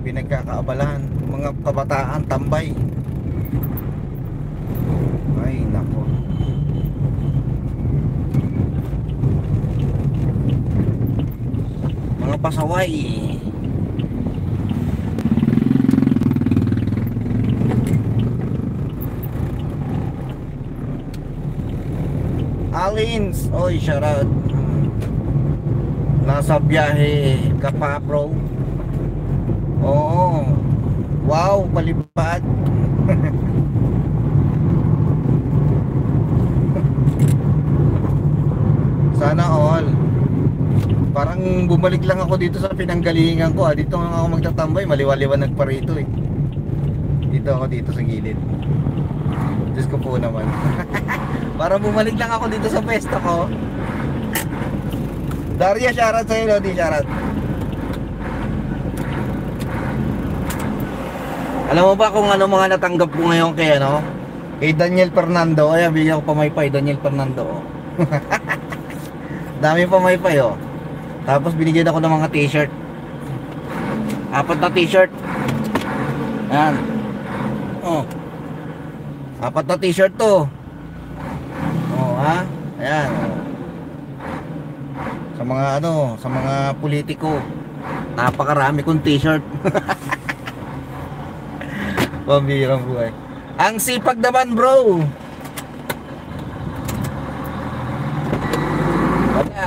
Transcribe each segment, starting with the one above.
pinagkakaabalahan, mga kabataan tambay. Ay nako, mga pasaway. Alins, oy, shout out. Nasa biyahe ka pa, bro? Oo. Wow, palipad. Sana all. Parang bumalik lang ako dito sa pinanggalingan ko. Dito nga ako magtatambay, maliwaliwanag pa rito eh. Dito ako, dito sa gilid. Diyos ko po naman. Parang bumalik lang ako dito sa pwesto ko. Daria, shoutout sa'yo, Lodi, shoutout. Alam mo ba kung ano mga natanggap ko ngayon kay ano? Kay Daniel Fernando. Ayan, bigyan ko pamaypay, Daniel Fernando. Dami pamaypay oh. Tapos binigyan ako ng mga t-shirt. 4 na t-shirt. Ayan. Oh. 4 na t-shirt to. Oh, ha? Ayan. Sa mga ano, sa mga politiko. Napakarami kong t-shirt. Pambirang buhay. Ang sipag naman, bro. Wala.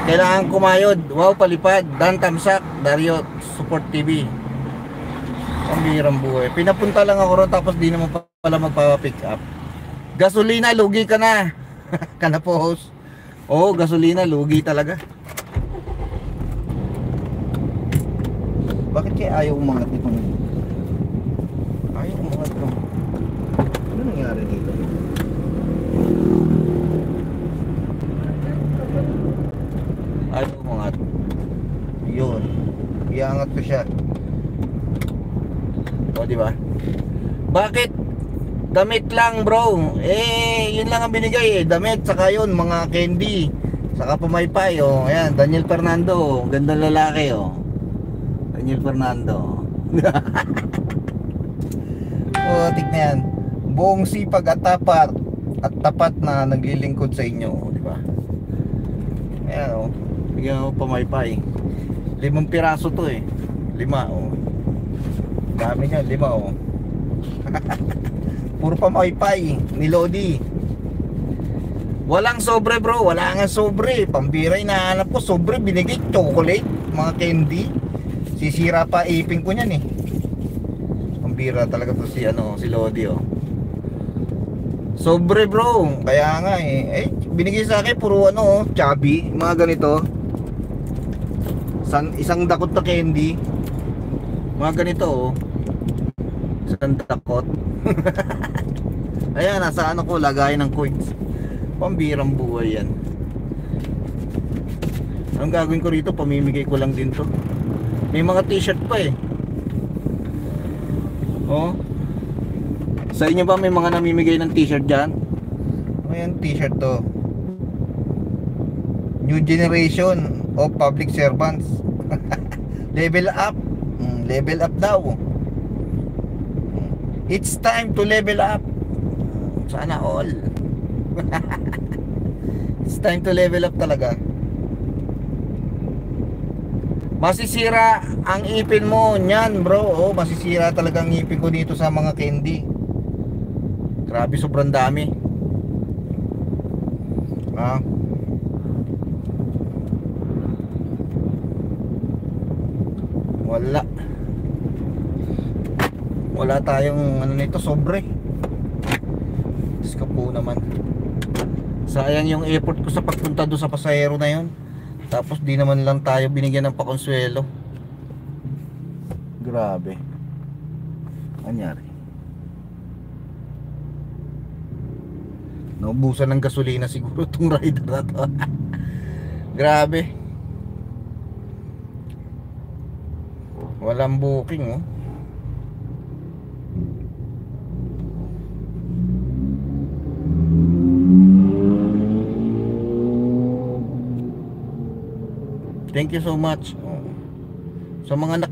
Kailangan kumayod. Wow, palipad. Dan Tamsak, Dario Support TV. Pambirang buhay. Pinapunta lang ako ron tapos di naman pala magpa-pick up. Gasolina, lugi ka na. Kana po, host. Oo, gasolina, lugi talaga. Bakit kaya ayaw umangat itong... Ayaw umangat itong... Ano nangyari dito? Ayaw umangat. Yun. Iangat ko siya. O, diba? Bakit? Damit lang, bro. Eh, yun lang ang binigay eh. Damit, saka yun, mga candy. Saka pamaypay, oh. Ayan, Daniel Fernando. Gandang lalaki, oh. Daniel Fernando. Oh, tignan yan. Buong sipag at tapat na naglilingkod sa inyo, di ba? Ayan, oh. Bigyan mo pamaypay. 5 piraso to eh. 5, oh. Dami niya, 5, oh. Puro pamaypay ni Lodi. Walang sobre, bro. Wala nga sobre. Pambira, hinahanap ko sobre. Binigay chocolate, mga candy. Sisira pa ipin ko niyan eh. Pambira talaga to si ano, si Lodi, oh. Sobre, bro. Kaya nga eh. Binigay sa akin puro ano, oh, chubby, mga ganito. Isang dakot na candy. Mga ganito, oh. Isang dakot. Ayan, nasa ano ko, lagay ng coins. Pambirang buhay yan. Anong gagawin ko rito? Pamimigay ko lang din to. May mga t-shirt pa eh. Oh. Sa inyo ba may mga namimigay ng t-shirt dyan? Ayan, t-shirt to. New generation of public servants. Level up. Level up daw. It's time to level up. Sana all. It's time to level up talaga. Masisira ang ipin mo niyan, bro. Oh, masisira talaga ang ipin ko dito sa mga candy. Grabe, sobrang dami. Ah. Wala tayong ano nito, sobre. Diyos ko po naman. Sayang yung effort ko sa pagpunta doon sa pasahero na yun. Tapos di naman lang tayo binigyan ng pakonsuelo. Grabe. Anyari. Naubusan ng gasolina siguro itong rider na to. Grabe. Walang booking, oh. Thank you so much. Sa mga